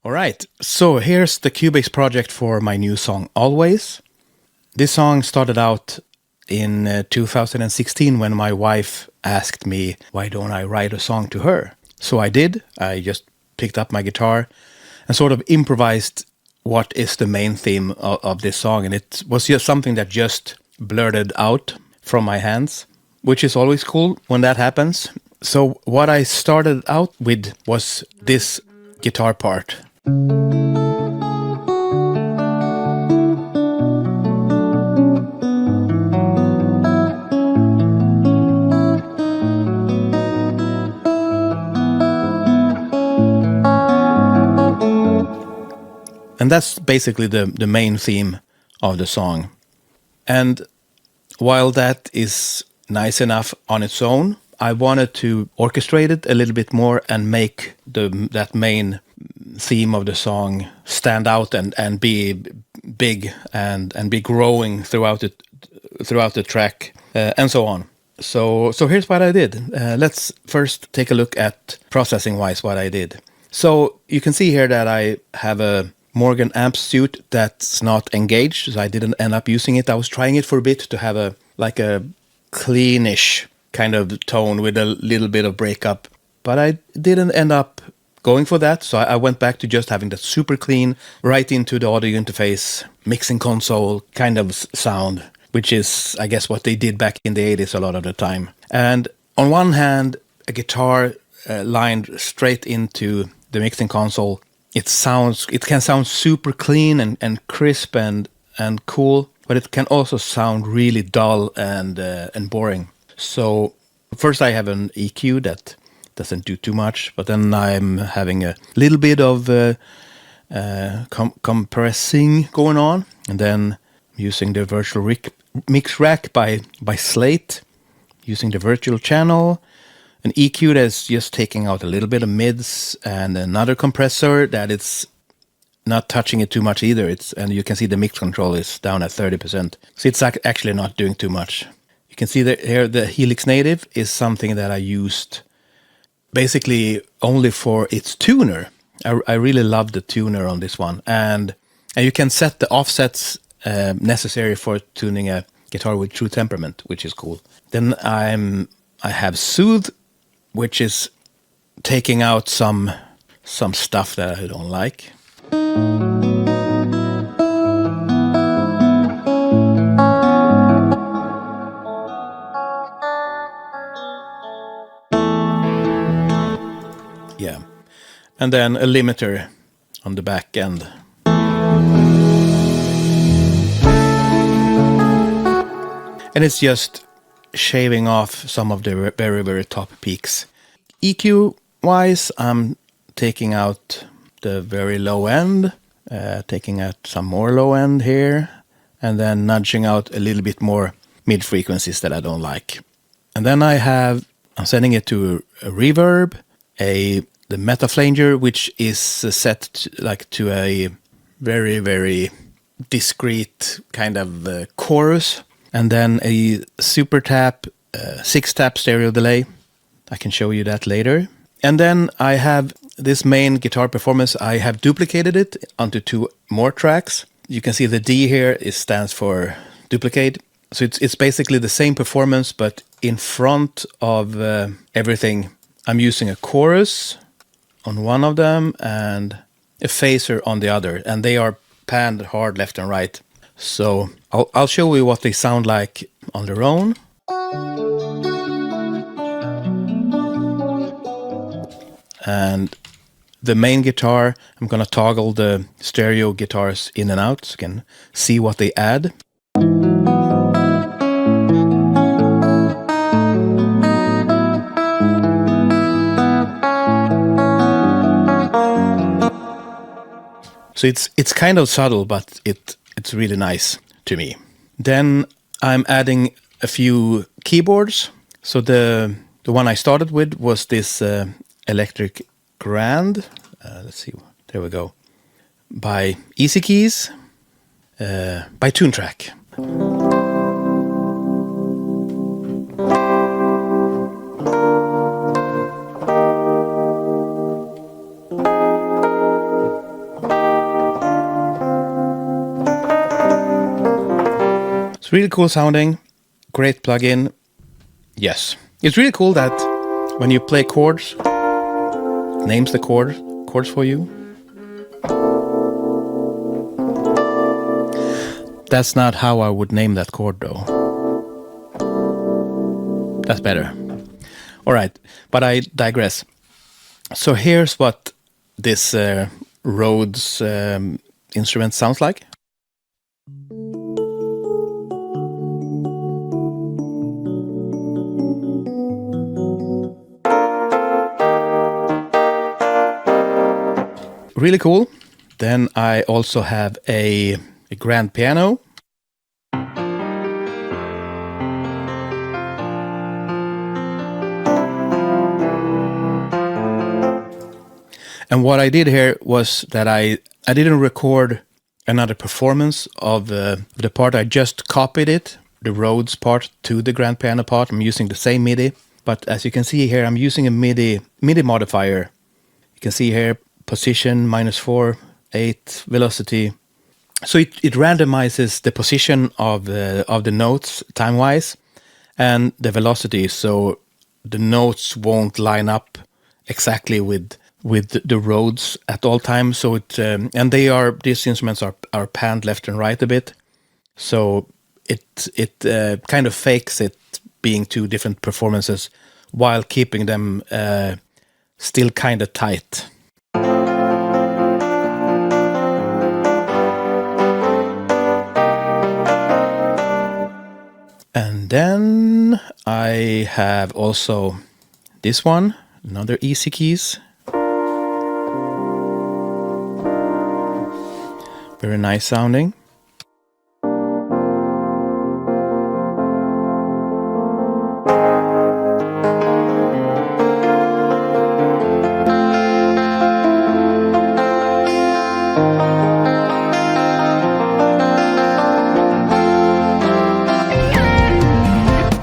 All right, so here's the Cubase project for my new song, Always. This song started out in 2016 when my wife asked me, why don't I write a song to her? So I did. I just picked up my guitar and sort of improvised what is the main theme of this song. And it was just something that just blurted out from my hands, which is always cool when that happens. So what I started out with was this guitar part. And that's basically the main theme of the song. And while that is nice enough on its own, I wanted to orchestrate it a little bit more and make that main theme of the song stand out and be big and be growing throughout the track and so on. So here's what I did. Let's first take a look at processing-wise what I did. So you can see here that I have a Morgan amp suit that's not engaged, so I didn't end up using it. I was trying it for a bit to have a cleanish kind of tone with a little bit of breakup, but I didn't end up going for that, so I went back to just having that super clean, right into the audio interface, mixing console kind of sound, which is, I guess, what they did back in the 80s a lot of the time. And on one hand, a guitar lined straight into the mixing console, it can sound super clean and crisp and cool, but it can also sound really dull and boring. So first I have an EQ that doesn't do too much, but then I'm having a little bit of compressing going on, and then using the virtual mix rack by Slate, using the virtual channel, an EQ that's just taking out a little bit of mids, and another compressor that it's not touching it too much either. And you can see the mix control is down at 30%. So it's actually not doing too much. You can see that here the Helix Native is something that I used basically only for its tuner. I really love the tuner on this one. And you can set the offsets necessary for tuning a guitar with true temperament, which is cool. Then I have Soothe, which is taking out some stuff that I don't like. Yeah. And then a limiter on the back end. And it's just shaving off some of the very, very top peaks. EQ-wise, I'm taking out the very low end, taking out some more low end here, and then nudging out a little bit more mid frequencies that I don't like. And then I'm sending it to a reverb, the Metaflanger, which is set to a very, very discrete kind of chorus, and then a super tap, 6-tap stereo delay. I can show you that later. And then I have this main guitar performance. I have duplicated it onto 2 more tracks. You can see the D here stands for duplicate. So it's basically the same performance, but in front of everything, I'm using a chorus on one of them and a phaser on the other, and they are panned hard left and right. So I'll show you what they sound like on their own. And the main guitar, I'm going to toggle the stereo guitars in and out so you can see what they add. So it's kind of subtle, but it's really nice to me. Then I'm adding a few keyboards. So the one I started with was this Electric Grand. Let's see, there we go. By Easy Keys, by Toontrack. It's really cool sounding, great plugin. Yes, it's really cool that when you play chords, names the chords for you. That's not how I would name that chord though. That's better. All right, but I digress. So here's what this Rhodes instrument sounds like. Really cool. Then I also have a grand piano. And what I did here was that I didn't record another performance of the part. I just copied it, the Rhodes part, to the grand piano part. I'm using the same MIDI, but as you can see here, I'm using a MIDI modifier. You can see here, position -4, 8, velocity. So it randomizes the position of the notes time-wise and the velocity, so the notes won't line up exactly with the Rhodes at all times. So and these instruments are panned left and right a bit, so it kind of fakes it being two different performances while keeping them still kind of tight. And then I have also this one, another easy keys. Very nice sounding.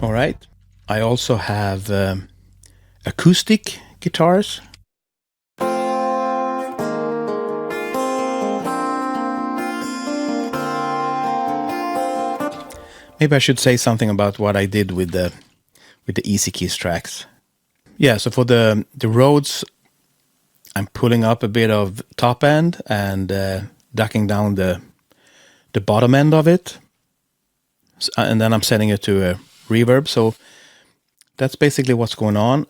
All right. I also have acoustic guitars. Maybe I should say something about what I did with the easy keys tracks. Yeah, so for the Rhodes, I'm pulling up a bit of top end and ducking down the bottom end of it, and then I'm setting it to a reverb. So that's basically what's going on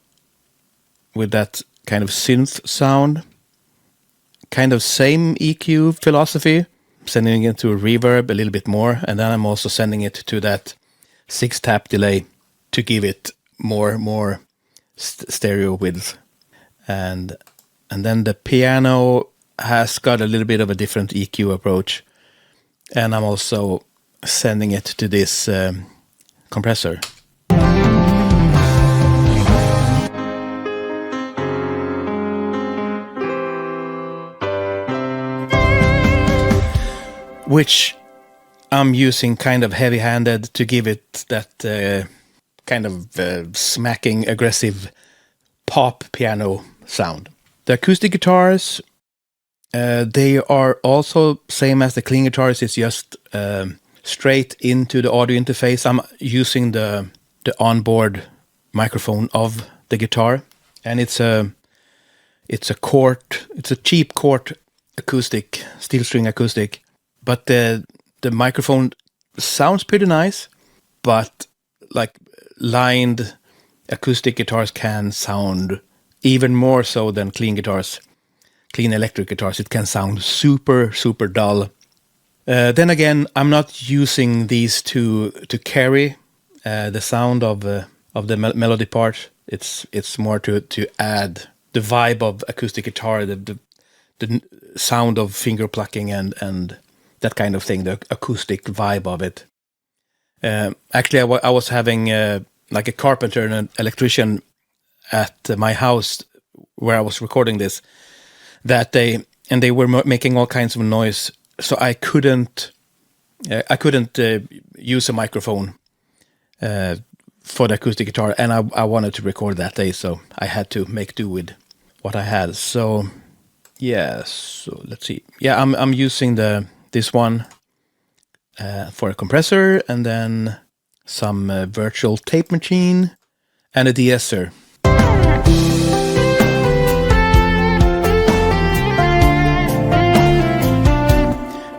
with that kind of synth sound. Kind of same EQ philosophy, sending it to a reverb a little bit more, and then I'm also sending it to that 6-tap delay to give it more stereo width. And then the piano has got a little bit of a different EQ approach, and I'm also sending it to this compressor. Which I'm using kind of heavy-handed to give it that kind of smacking, aggressive pop piano sound. The acoustic guitars, they are also same as the clean guitars. It's just straight into the audio interface. I'm using the onboard microphone of the guitar, and it's a cheap Cort acoustic, steel string acoustic. But the microphone sounds pretty nice, but like lined acoustic guitars can sound even more so than clean guitars, clean electric guitars. It can sound super, super dull. Then again, I'm not using these to carry the sound of the melody part. It's more to add the vibe of acoustic guitar, the sound of finger plucking and that kind of thing, the acoustic vibe of it. Actually, I was having like a carpenter and an electrician at my house where I was recording this that day, and they were making all kinds of noise, so I couldn't use a microphone for the acoustic guitar, and I wanted to record that day, so I had to make do with what I had. So yeah, so let's see. Yeah, I'm using this one, for a compressor, and then some virtual tape machine, and a de-esser.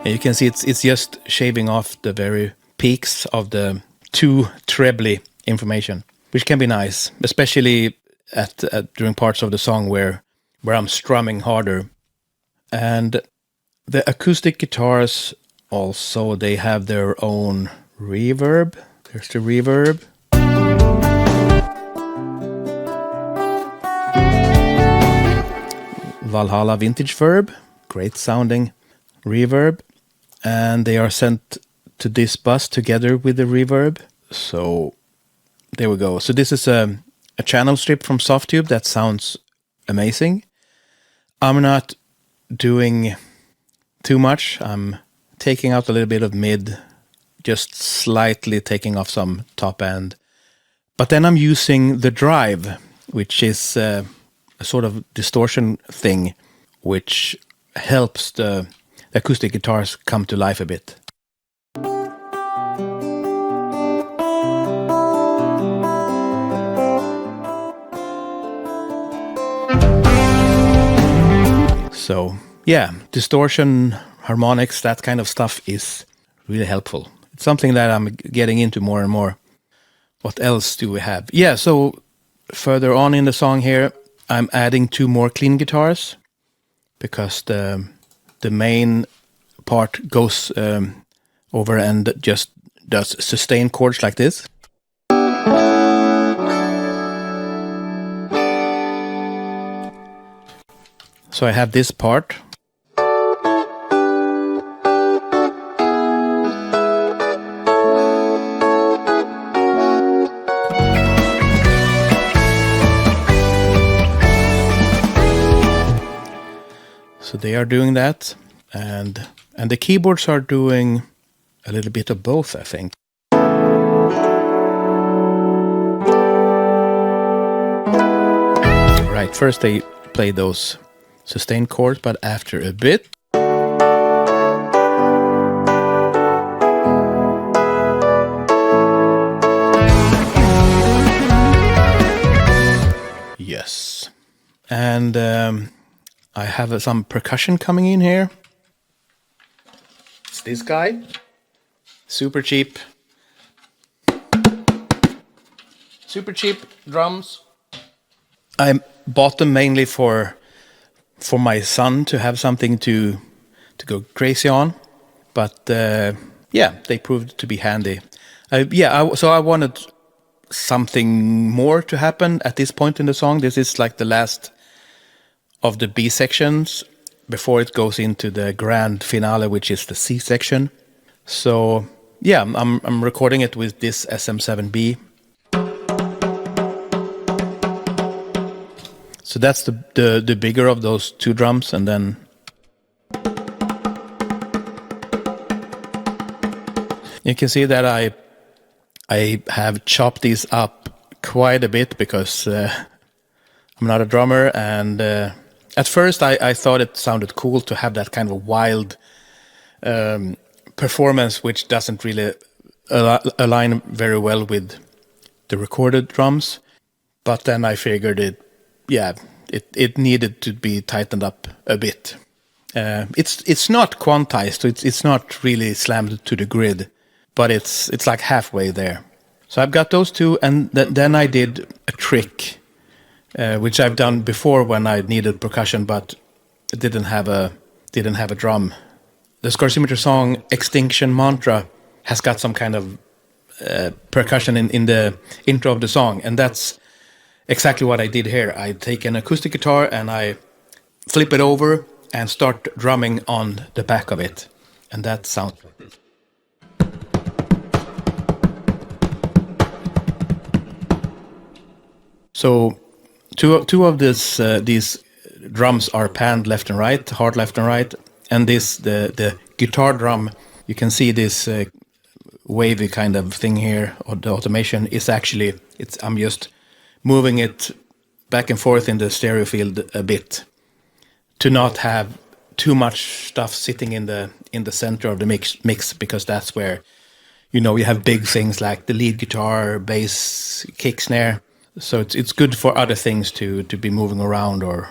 And you can see it's just shaving off the very peaks of the too trebly information, which can be nice, especially at during parts of the song where I'm strumming harder. And the acoustic guitars also, they have their own reverb. There's the reverb. Valhalla Vintage Verb, great sounding reverb. And they are sent to this bus together with the reverb. So there we go. So this is a channel strip from Softtube that sounds amazing. I'm not doing too much. I'm taking out a little bit of mid, just slightly taking off some top end. But then I'm using the drive, which is a sort of distortion thing, which helps the acoustic guitars come to life a bit. So yeah, distortion, harmonics, that kind of stuff is really helpful. It's something that I'm getting into more and more. What else do we have? Yeah, so further on in the song here, I'm adding 2 more clean guitars because the main part goes over and just does sustain chords like this. So I have this part. So they are doing that, and the keyboards are doing a little bit of both, I think. Right, first they play those sustained chords, but after a bit. Yes. And I have some percussion coming in here. It's this guy. Super cheap. Super cheap drums. I bought them mainly for my son to have something to go crazy on. But yeah, they proved to be handy. So I wanted something more to happen at this point in the song. This is like the last of the B sections before it goes into the grand finale, which is the C section. So yeah, I'm recording it with this SM7B. So that's the bigger of those 2 drums, and then you can see that I have chopped these up quite a bit because I'm not a drummer, and at first I thought it sounded cool to have that kind of wild performance, which doesn't really align very well with the recorded drums. But then I figured it needed to be tightened up a bit. It's not quantized, so it's not really slammed to the grid, but it's like halfway there. So I've got those 2, and then I did a trick, which I've done before when I needed percussion, but it didn't have a drum. The Scarsimeter song Extinction Mantra has got some kind of percussion in the intro of the song, and that's exactly what I did here. I take an acoustic guitar and I flip it over and start drumming on the back of it. And that sounds like this. So two of these drums are panned left and right, hard left and right. And the guitar drum, you can see this wavy kind of thing here, or the automation is actually, I'm just moving it back and forth in the stereo field a bit to not have too much stuff sitting in the center of the mix, because that's where, you know, you have big things like the lead guitar, bass, kick, snare. So it's good for other things to be moving around or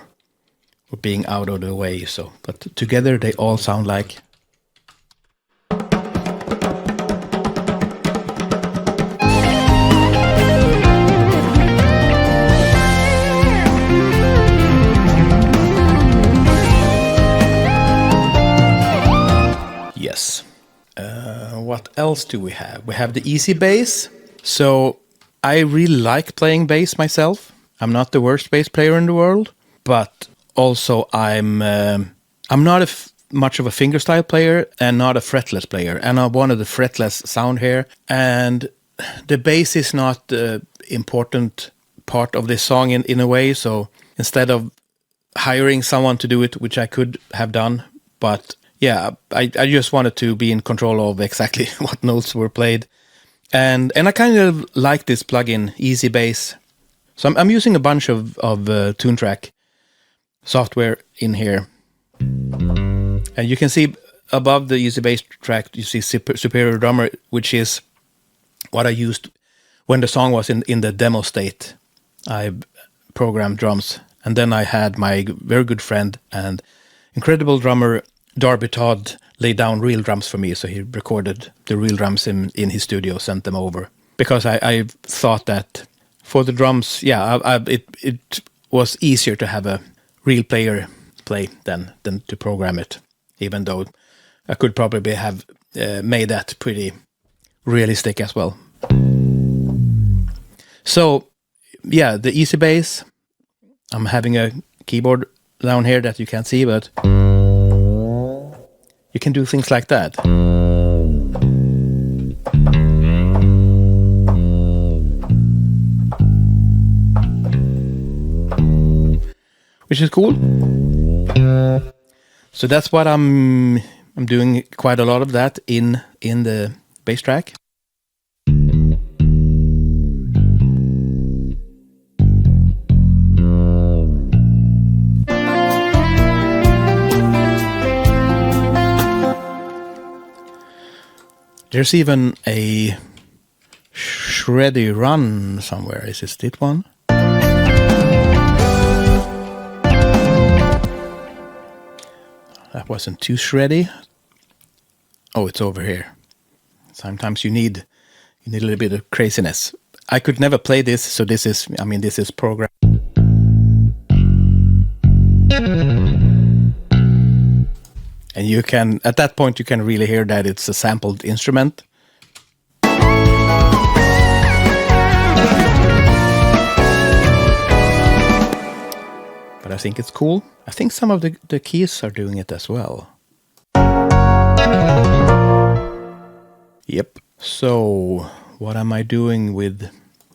being out of the way. So, but together they all sound like. Yes. What else do we have? We have the easy bass. So I really like playing bass myself. I'm not the worst bass player in the world, but also I'm not much of a fingerstyle player and not a fretless player. And I wanted the fretless sound here. And the bass is not the important part of this song in a way. So instead of hiring someone to do it, which I could have done, but yeah, I just wanted to be in control of exactly what notes were played. And I kind of like this plugin, Easy Bass. So I'm using a bunch of TuneTrack software in here. And you can see above the Easy Bass track, you see Superior Drummer, which is what I used when the song was in the demo state. I programmed drums. And then I had my very good friend and incredible drummer, Darby Todd, lay down real drums for me. So he recorded the real drums in his studio, sent them over. Because I thought that for the drums, it was easier to have a real player play than to program it. Even though I could probably have made that pretty realistic as well. So, yeah, the easy bass. I'm having a keyboard down here that you can't see, but you can do things like that. Which is cool. So that's what I'm doing, quite a lot of that in the bass track. There's even a shreddy run somewhere. Is this that one? That wasn't too shreddy. Oh, it's over here. Sometimes you need a little bit of craziness. I could never play this, so this is program. And you can, at that point, you can really hear that it's a sampled instrument. But I think it's cool. I think some of the keys are doing it as well. Yep. So, what am I doing with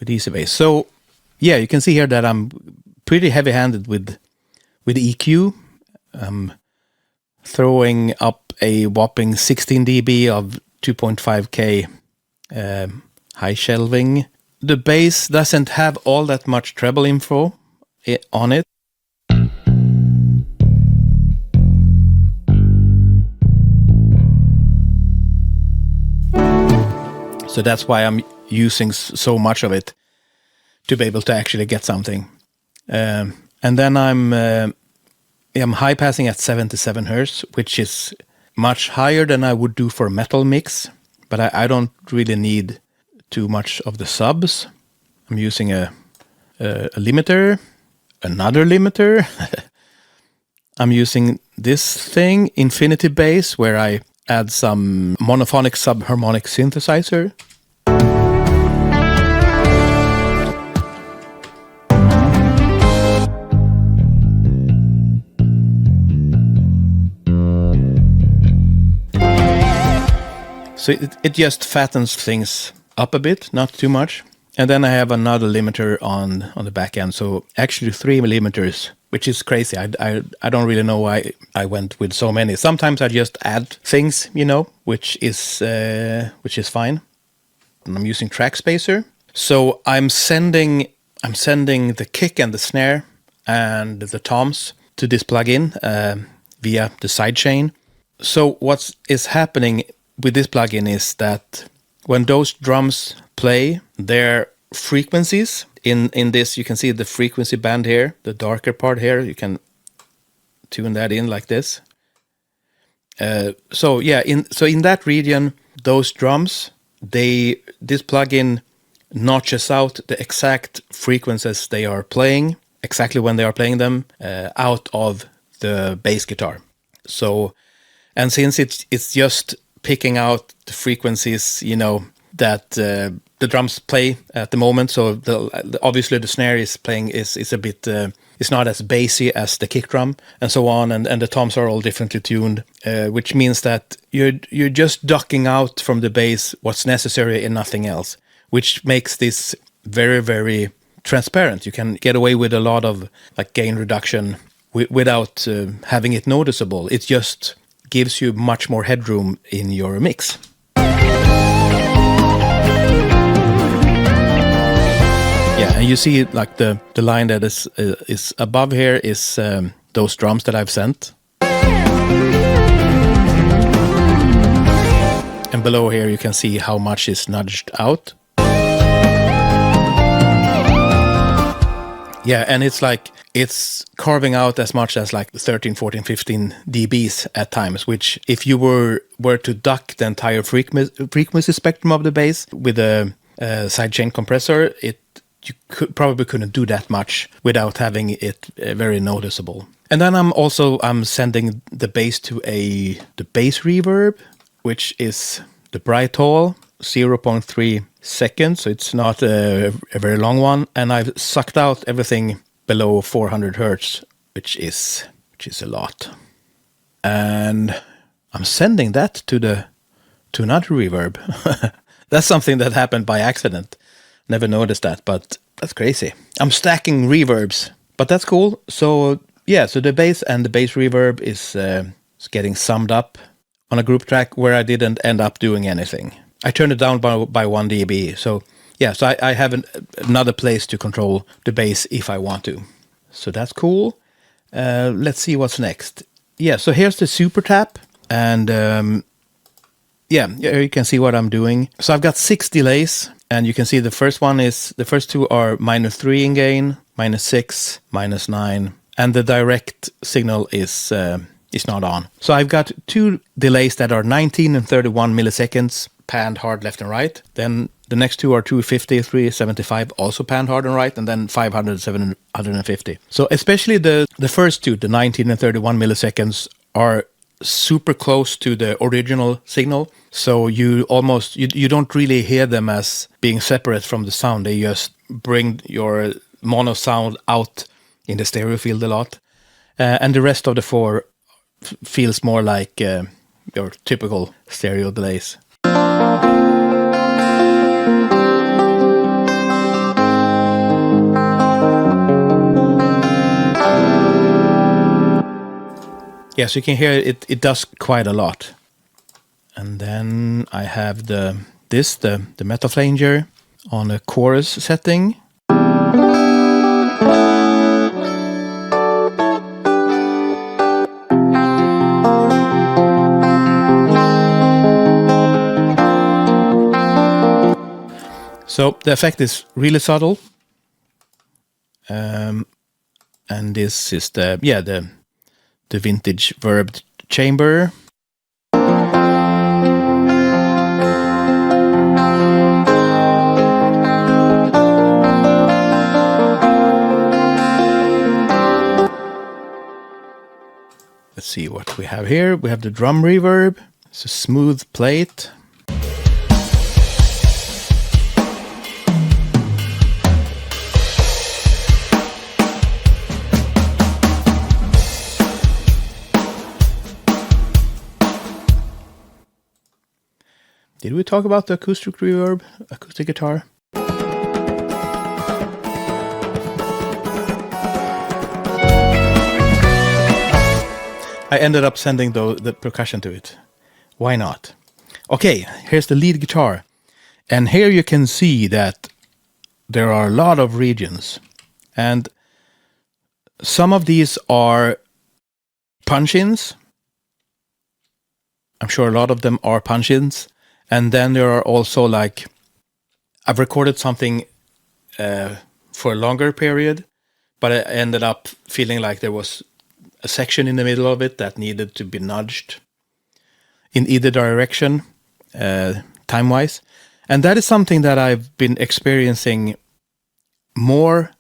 Easy Bass? So, yeah, you can see here that I'm pretty heavy-handed with EQ. Throwing up a whopping 16 dB of 2.5K high shelving. The bass doesn't have all that much treble info on it. So that's why I'm using so much of it to be able to actually get something. And then I'm high passing at 77 Hz, which is much higher than I would do for a metal mix. But I don't really need too much of the subs. I'm using a limiter, another limiter. I'm using this thing, Infinity Bass, where I add some monophonic subharmonic synthesizer. So it just fattens things up a bit, not too much. And then I have another limiter on the back end. So actually 3 limiters, which is crazy. I don't really know why I went with so many. Sometimes I just add things, which is fine. And I'm using Track Spacer. So I'm sending the kick and the snare and the toms to this plugin. via the sidechain. So what is happening with this plugin is that when those drums play, their frequencies in this, you can see the frequency band here, the darker part here, you can tune that in like this. So in that region, those drums, this plugin notches out the exact frequencies they are playing, exactly when they are playing them, out of the bass guitar. So, and since it's just picking out the frequencies, that the drums play at the moment, so obviously the snare is playing is a bit it's not as bassy as the kick drum and so on, and the toms are all differently tuned, which means that you're just ducking out from the bass what's necessary and nothing else, which makes this very, very transparent. You can get away with a lot of like gain reduction without having it noticeable. It just gives you much more headroom in your mix. Yeah, and you see like the line that is above here is those drums that I've sent. And below here you can see how much is nudged out. Yeah, and it's carving out as much as like 13, 14, 15 dBs at times, which if you were to duck the entire frequency spectrum of the bass with a sidechain compressor, you probably couldn't do that much without having it very noticeable. And then I'm sending the bass to the bass reverb, which is the Brighthall 0.3 seconds, so it's not a very long one. And I've sucked out everything below 400 hertz, which is a lot. And I'm sending that to another reverb. That's something that happened by accident. Never noticed that, but that's crazy. I'm stacking reverbs, but that's cool. So yeah, so the bass and the bass reverb is getting summed up on a group track where I didn't end up doing anything. I turned it down by 1 dB. So yeah, so I have another place to control the bass if I want to. So that's cool. Let's see what's next. Yeah, so here's the super tap, and yeah, you can see what I'm doing. So I've got 6 delays. And you can see the first two are -3 in gain, -6, -9, and the direct signal is not on. So I've got 2 delays that are 19 and 31 milliseconds, panned hard left and right. Then the next 2 are 250, 375, also panned hard and right, and then 500, 750. So especially the first 2, the 19 and 31 milliseconds, are super close to the original signal, so you don't really hear them as being separate from the sound. They just bring your mono sound out in the stereo field a lot, and the rest of the 4 feels more like your typical stereo delays. Yeah, so you can hear it does quite a lot. And then I have the metal flanger on a chorus setting. So the effect is really subtle. And this is the vintage verbed chamber. Let's see what we have here. We have the drum reverb. It's a smooth plate. Did we talk about the acoustic reverb, acoustic guitar? I ended up sending the percussion to it. Why not? Okay, here's the lead guitar. And here you can see that there are a lot of regions. And some of these are punch-ins. I'm sure a lot of them are punch-ins. And then there are also like, I've recorded something for a longer period, but I ended up feeling like there was a section in the middle of it that needed to be nudged in either direction, time-wise. And that is something that I've been experiencing more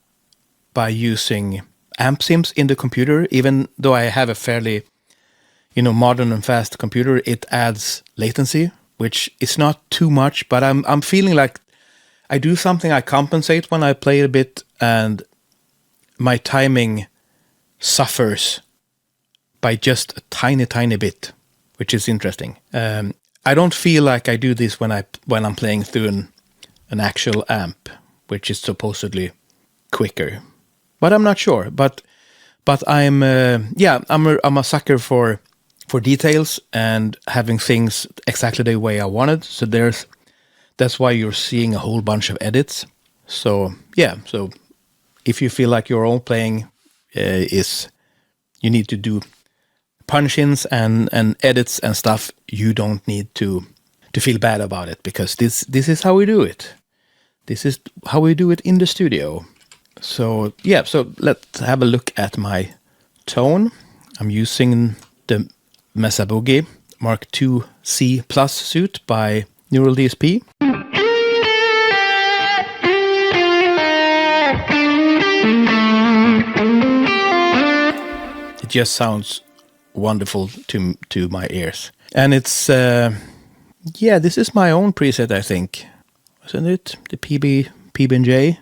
by using amp sims in the computer. Even though I have a fairly, modern and fast computer, it adds latency, which is not too much, but I'm feeling like I do something, I compensate when I play a bit, and my timing suffers by just a tiny, tiny bit, which is interesting. I don't feel like I do this when I'm playing through an actual amp, which is supposedly quicker, but I'm not sure. But I'm I'm a sucker for details and having things exactly the way I wanted. So that's why you're seeing a whole bunch of edits. So if you feel like your own playing you need to do punch-ins and edits and stuff, you don't need to feel bad about it, because this is how we do it. This is how we do it in the studio. So let's have a look at my tone. I'm using the Mesa Boogie Mark II C Plus suit by Neural DSP. It just sounds wonderful to my ears. And it's, this is my own preset, I think. Isn't it? The PB&J?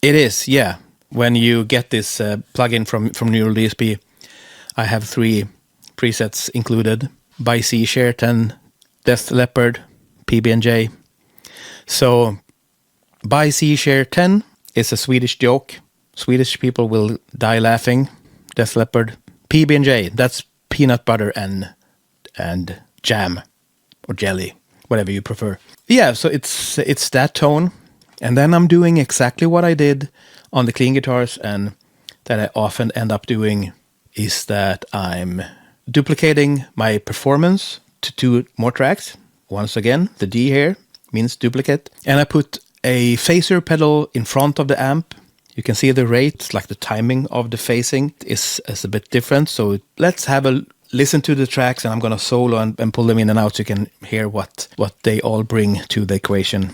It is, yeah. When you get this plugin from Neural DSP, I have 3 presets included. By C, Share 10, Death Leopard, PB&J. So, By C, Share 10 is a Swedish joke. Swedish people will die laughing. Death Leopard. PB&J, that's peanut butter and jam or jelly, whatever you prefer. Yeah, so it's that tone. And then I'm doing exactly what I did on the clean guitars, and that I often end up doing is that I'm duplicating my performance to 2 more tracks. Once again, the D here means duplicate. And I put a phaser pedal in front of the amp. You can see the rate, like the timing of the phasing is a bit different. So let's have a listen to the tracks, and I'm going to solo and pull them in and out so you can hear what they all bring to the equation.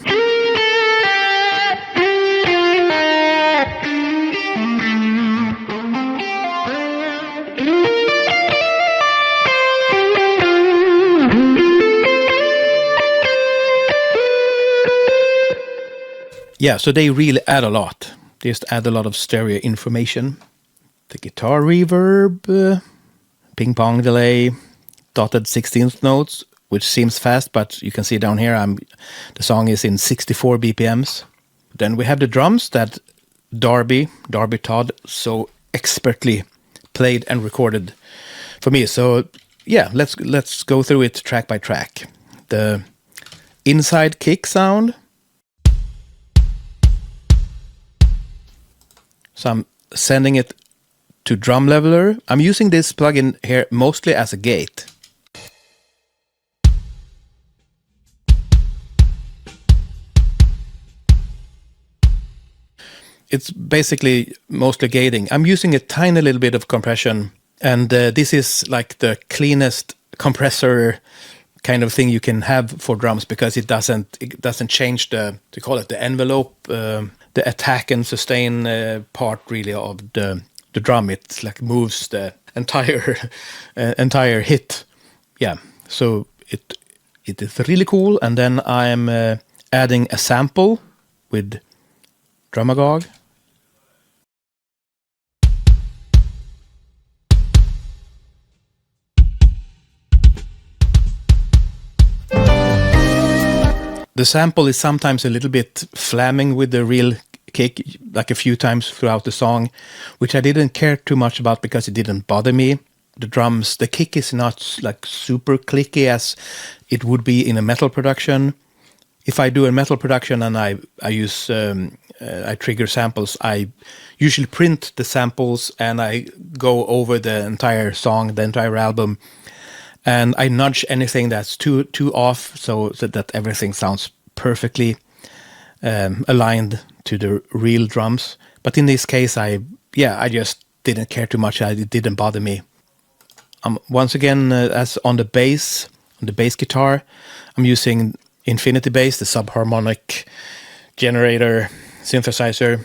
Yeah, so they really add a lot. They just add a lot of stereo information. The guitar reverb, ping pong delay, dotted 16th notes, which seems fast, but you can see down here the song is in 64 BPMs. Then we have the drums that Darby Todd so expertly played and recorded for me. So yeah, let's go through it track by track. The inside kick sound. So I'm sending it to drum leveler. I'm using this plugin here mostly as a gate. It's basically mostly gating. I'm using a tiny little bit of compression, and this is like the cleanest compressor kind of thing you can have for drums, because it doesn't change the envelope, the attack and sustain part really of the drum. It like moves the entire hit. Yeah, so it is really cool. And then I'm adding a sample with Drumagog. The sample is sometimes a little bit flamming with the real kick, like a few times throughout the song, which I didn't care too much about because it didn't bother me. The drums, the kick is not like super clicky as it would be in a metal production. if I do a metal production and I use I trigger samples, I usually print the samples and I go over the entire song, the entire album, and I nudge anything that's too off, so that everything sounds perfectly aligned to the real drums. But in this case, I just didn't care too much. It didn't bother me. Once again, as on the bass guitar, I'm using Infinity Bass, the sub-harmonic generator synthesizer.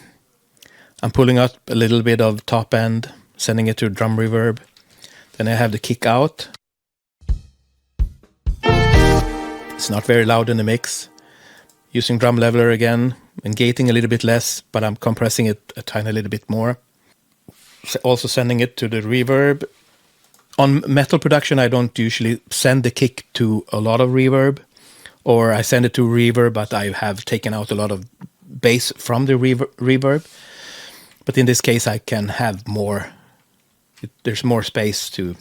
I'm pulling up a little bit of top end, sending it to drum reverb. Then I have the kick out. It's not very loud in the mix. Using drum leveler again, and gating a little bit less, but I'm compressing it a tiny little bit more. Also sending it to the reverb. On metal production, I don't usually send the kick to a lot of reverb, or I send it to reverb, but I have taken out a lot of bass from the reverb. But in this case, I can have more. There's more space to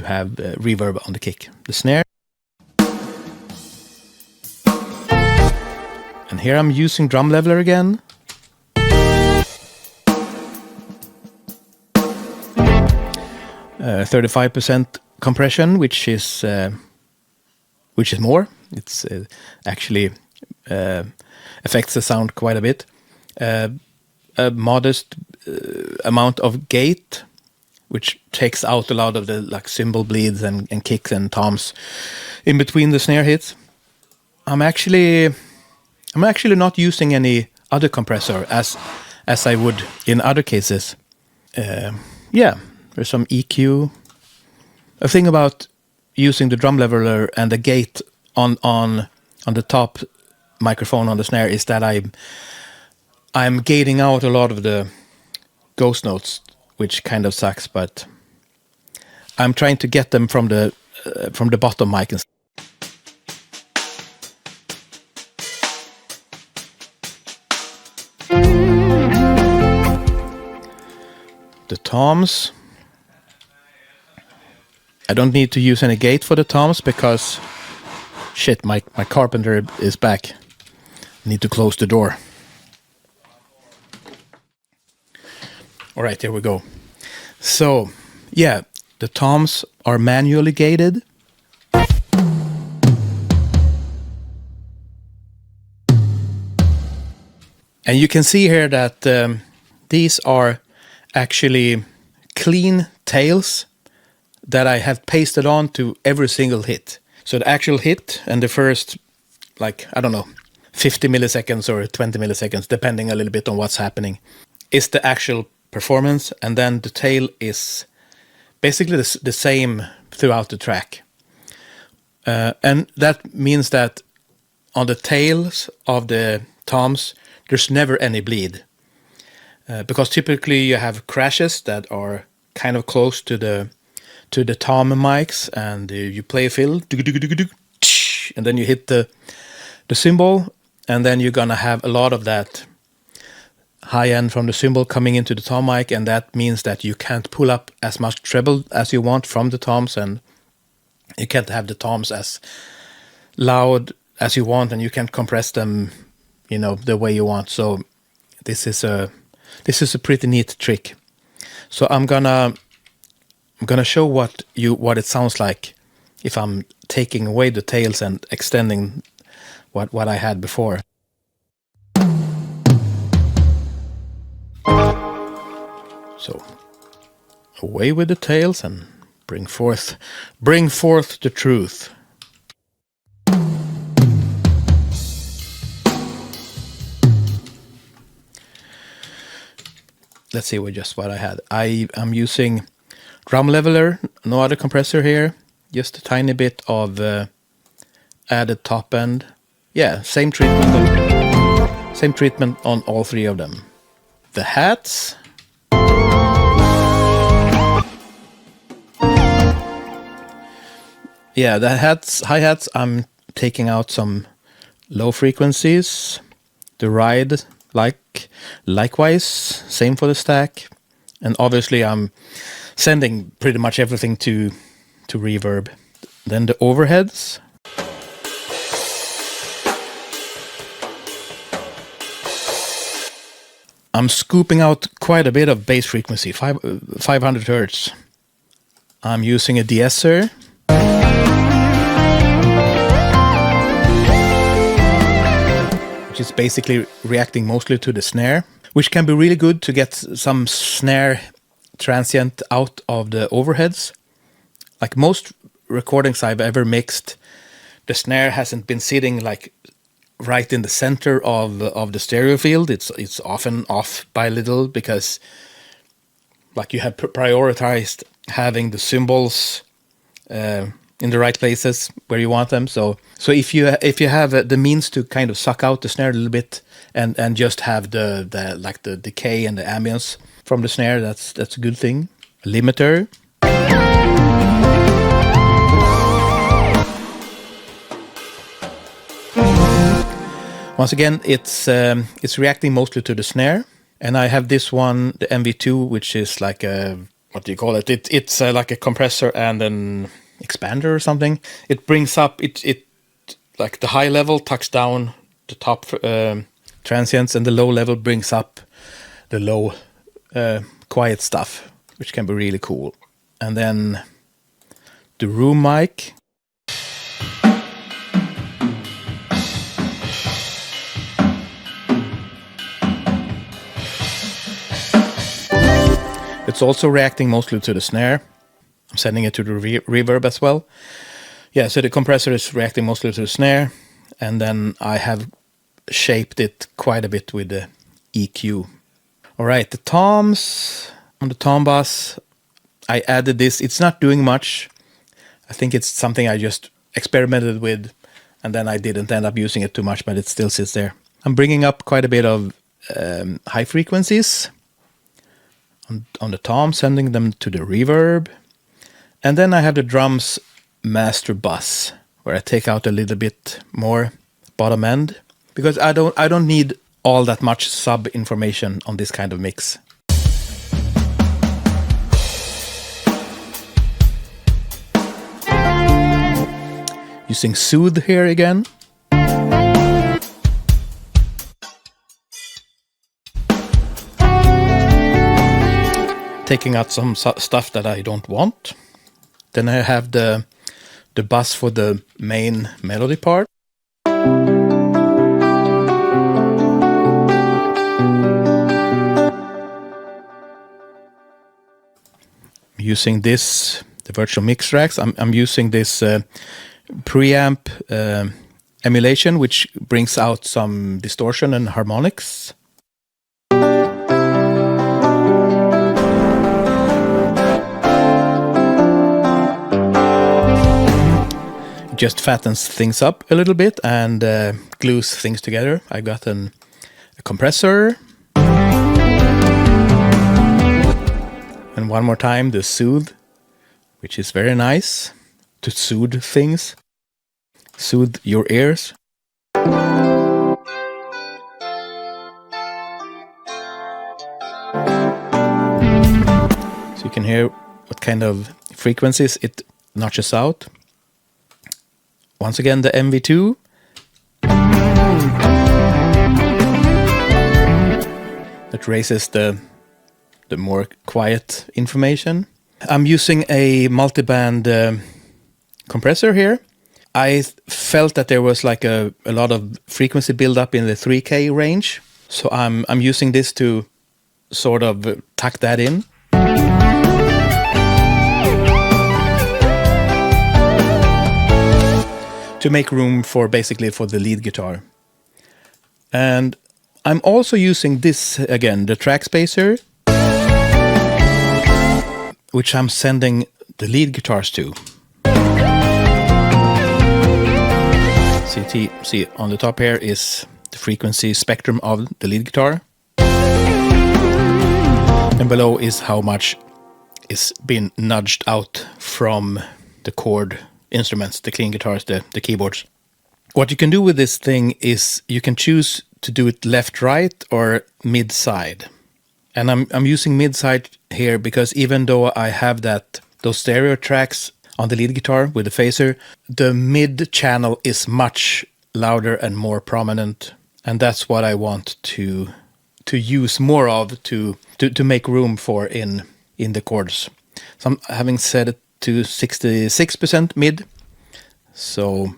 have reverb on the kick. The snare. And here I'm using drum leveler again. Uh, 35% compression, which is more. It's actually affects the sound quite a bit. A modest amount of gate, which takes out a lot of the cymbal bleeds and kicks and toms in between the snare hits. I'm actually not using any other compressor as I would in other cases. There's some EQ. A thing about using the drum leveler and the gate on the top microphone on the snare is that I'm gating out a lot of the ghost notes, which kind of sucks. But I'm trying to get them from the bottom mic. The toms. I don't need to use any gate for the toms because shit, my carpenter is back. I need to close the door. All right, here we go. So, yeah, the toms are manually gated. And you can see here that these are actually clean tails that I have pasted on to every single hit. So the actual hit and the first, 50 milliseconds or 20 milliseconds, depending a little bit on what's happening, is the actual performance. And then the tail is basically the same throughout the track. And that means that on the tails of the toms, there's never any bleed. Because typically you have crashes that are kind of close to the tom mics, and you play a fill, and then you hit the cymbal, and then you're gonna have a lot of that high end from the cymbal coming into the tom mic, and that means that you can't pull up as much treble as you want from the toms, and you can't have the toms as loud as you want, and you can't compress them, the way you want. So this is a pretty neat trick. So I'm gonna show what it sounds like if I'm taking away the tails and extending what I had before. So away with the tails and bring forth the truth. Let's see what I had. I'm using drum leveler, no other compressor here, just a tiny bit of added top end. Yeah, same treatment on all three of them. The hats. Yeah, the hi-hats, I'm taking out some low frequencies. The ride, likewise, same for the stack. And obviously I'm sending pretty much everything to reverb. Then the overheads. I'm scooping out quite a bit of bass frequency, 500 hertz. I'm using a de-esser. Which is basically reacting mostly to the snare, which can be really good to get some snare transient out of the overheads. Like most recordings I've ever mixed, the snare hasn't been sitting like right in the center of the stereo field. It's often off by a little because like you have prioritized having the cymbals in the right places where you want them. So if you have the means to kind of suck out the snare a little bit and just have the like the decay and the ambience from the snare, that's a good thing. A limiter. Once again, it's reacting mostly to the snare, and I have this one, the MV2, which is like a, what do you call it? It's like a compressor and an expander or something. It brings up it like the high level tucks down the top transients, and the low level brings up the low quiet stuff, which can be really cool. And then the room mic. It's also reacting mostly to the snare. I'm sending it to the reverb as well. Yeah, so the compressor is reacting mostly to the snare, and then I have shaped it quite a bit with the EQ. All right, the toms. On the tom bus, I added this. It's not doing much. I think it's something I just experimented with, and then I didn't end up using it too much, but it still sits there. I'm bringing up quite a bit of high frequencies on the tom, sending them to the reverb. And then I have the drums master bus, where I take out a little bit more bottom end, because I don't need all that much sub information on this kind of mix. Using Soothe here again. Taking out some stuff that I don't want. Then I have the bus for the main melody part. I'm using this, the virtual mix racks. I'm using this preamp emulation, which brings out some distortion and harmonics. Just fattens things up a little bit and glues things together. I got a compressor. And one more time, the Soothe, which is very nice to soothe things. Soothe your ears. So you can hear what kind of frequencies it notches out. Once again, the MV2. That raises the more quiet information. I'm using a multiband compressor here. I felt that there was like a lot of frequency buildup in the 3K range. So I'm using this to sort of tuck that in. To make room for basically for the lead guitar. And I'm also using this again, the track spacer, which I'm sending the lead guitars to. See on the top here is the frequency spectrum of the lead guitar. And below is how much is been nudged out from the chord instruments, the clean guitars, the keyboards. What you can do with this thing is you can choose to do it left, right, or mid-side. And I'm using mid-side here because even though I have those stereo tracks on the lead guitar with the phaser, the mid channel is much louder and more prominent, and that's what I want to to use more of to make room for in the chords. So I'm having set it to 66% mid. So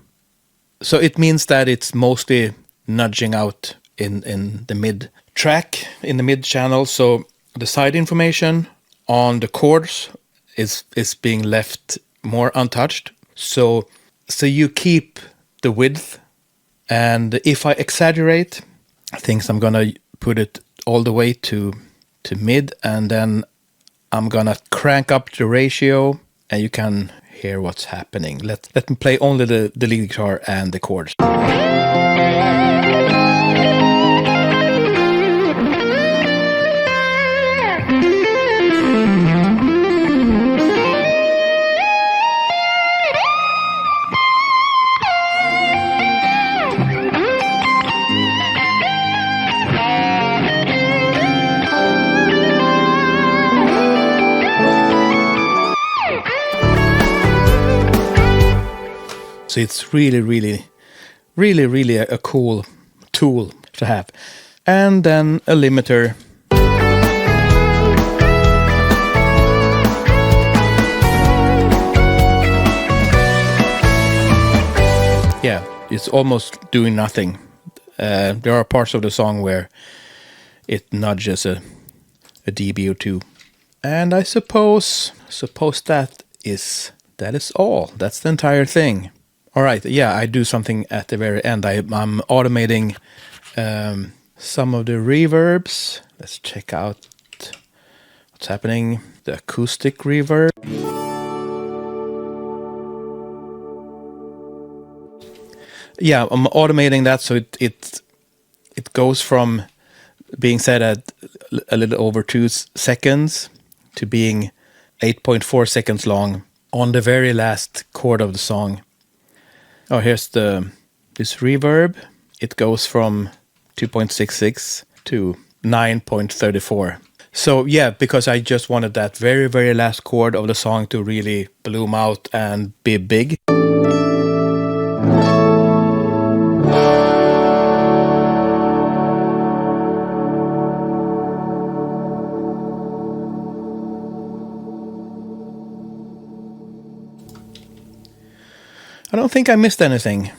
it means that it's mostly nudging out in the mid track, in the mid channel. So the side information on the chords is being left more untouched. So you keep the width, and if I exaggerate things, I'm gonna put it all the way to mid, and then I'm gonna crank up the ratio, and you can hear what's happening. Let me play only the lead guitar and the chords. So it's really a cool tool to have. And then a limiter. Yeah, it's almost doing nothing. There are parts of the song where it nudges a dB or two. And I suppose that is all. That's the entire thing. All right, yeah, I do something at the very end. I'm automating some of the reverbs. Let's check out what's happening. The acoustic reverb. Yeah, I'm automating that so it goes from being set at a little over 2 seconds to being 8.4 seconds long on the very last chord of the song. Oh, here's this reverb. It goes from 2.66 to 9.34. So yeah, because I just wanted that very, very last chord of the song to really bloom out and be big. I don't think I missed anything.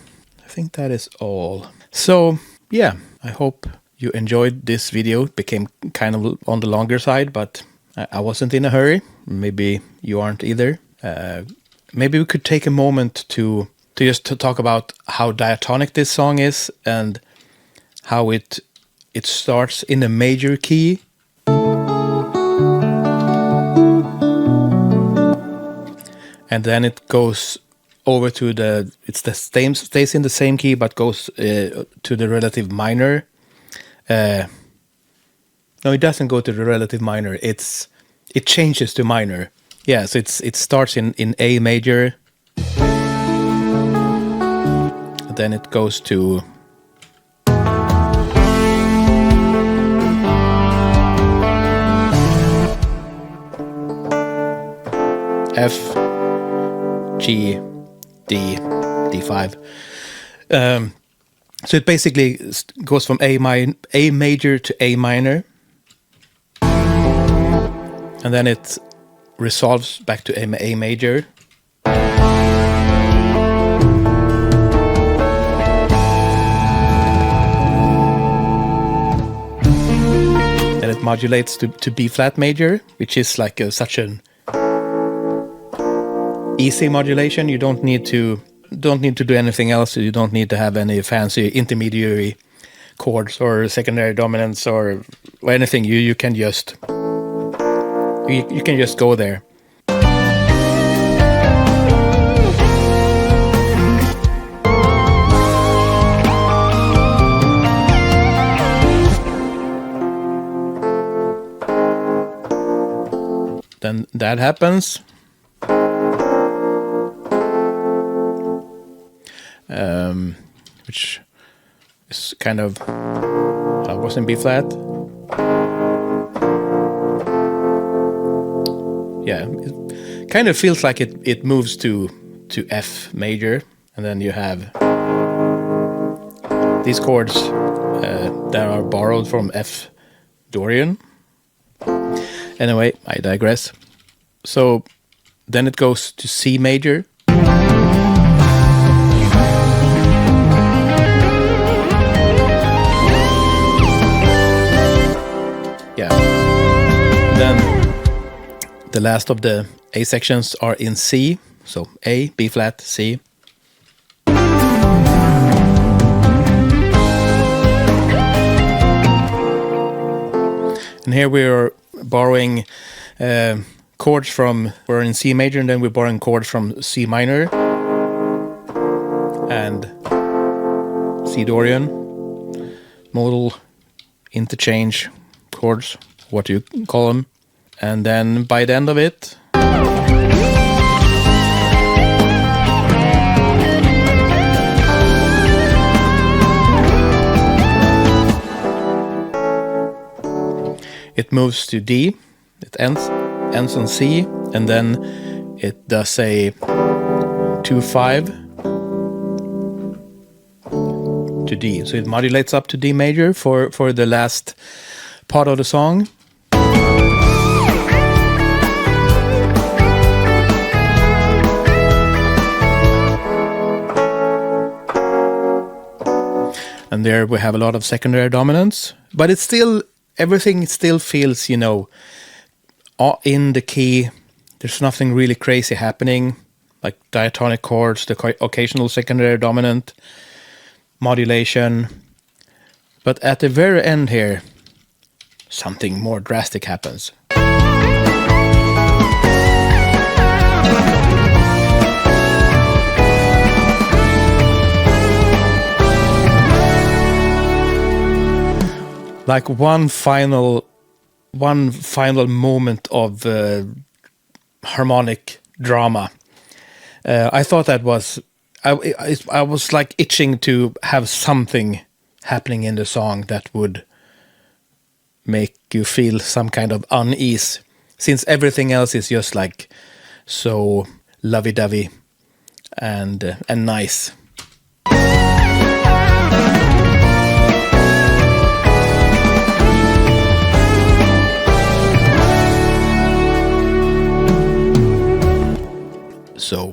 I think that is all. So yeah, I hope you enjoyed this video. It became kind of on the longer side, but I wasn't in a hurry. Maybe you aren't either. Maybe we could take a moment to just to talk about how diatonic this song is and how it starts in a major key. And then it goes over to stays in the same key but goes to the relative minor. No, it doesn't go to the relative minor. It changes to minor. Yeah, so it starts in A major, then it goes to F, G, D, D5. So it basically goes from A major to A minor, and then it resolves back to A major. Then it modulates to B flat major, which is like such an easy modulation. You don't need to do anything else. You don't need to have any fancy intermediary chords or secondary dominants or anything. You can just go there. Then that happens. Which is kind of was in B flat. Yeah, it kind of feels like it moves to F major, and then you have these chords that are borrowed from F Dorian. Anyway, I digress. So then it goes to C major. Yeah. Then the last of the A sections are in C. So A, B flat, C. And here we're borrowing chords from, we're in C major, and then we're borrowing chords from C minor and C Dorian. Modal interchange chords, what you call them. And then by the end of it, it moves to D, it ends on C, and then it does a 2-5 to D. So it modulates up to D major for the last part of the song. And there we have a lot of secondary dominance, but it's still, everything still feels, you know, in the key. There's nothing really crazy happening, like diatonic chords, the occasional secondary dominant, modulation. But at the very end here, something more drastic happens. Like one final moment of harmonic drama. I thought that was, I was like itching to have something happening in the song that would make you feel some kind of unease, since everything else is just like so lovey-dovey and nice. So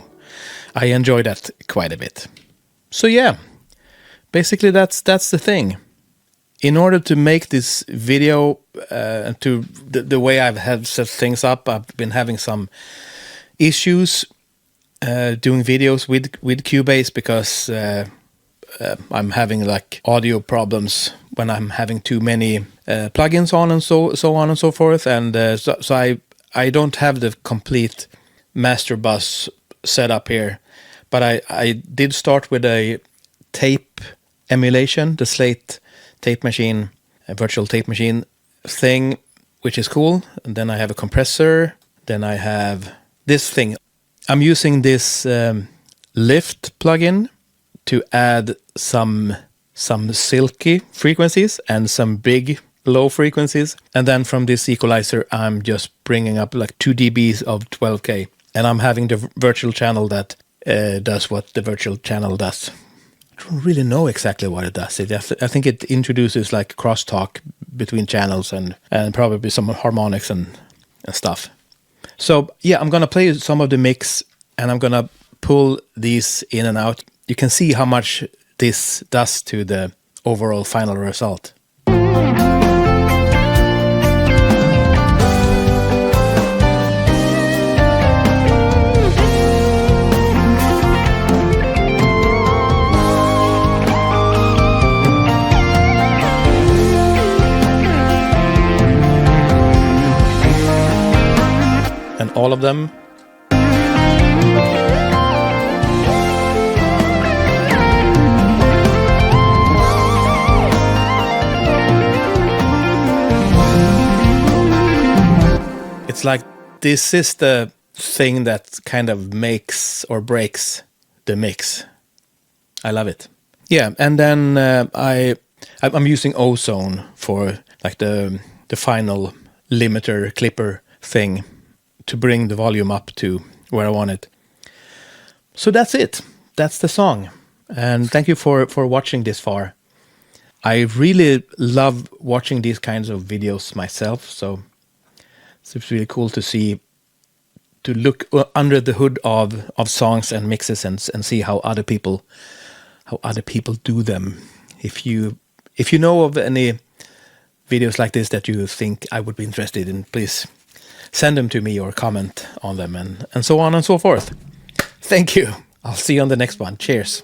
I enjoy that quite a bit. So yeah, basically that's the thing. In order to make this video, to the way I've had set things up, I've been having some issues doing videos with Cubase because I'm having like audio problems when I'm having too many plugins on and so on and so forth, and so I don't have the complete master bus set up here, but I did start with a tape emulation, the Slate tape machine, a virtual tape machine thing, which is cool. And then I have a compressor. Then I have this thing. I'm using this lift plugin to add some silky frequencies and some big low frequencies. And then from this equalizer, I'm just bringing up like 2 dBs of 12K. And I'm having the virtual channel that does what the virtual channel does. I don't really know exactly what it does. I think it introduces like crosstalk between channels and probably some harmonics and stuff. So yeah, I'm gonna play some of the mix and I'm gonna pull these in and out. You can see how much this does to the overall final result. And all of them. It's like this is the thing that kind of makes or breaks the mix. I love it. Yeah, and then I'm using Ozone for like the final limiter clipper thing to bring the volume up to where I want it. So that's it. That's the song. And thank you for watching this far. I really love watching these kinds of videos myself, so it's really cool to see, to look under the hood of songs and mixes and see how other people do them. If you know of any videos like this that you think I would be interested in, please send them to me or comment on them and so on and so forth. Thank you. I'll see you on the next one. Cheers.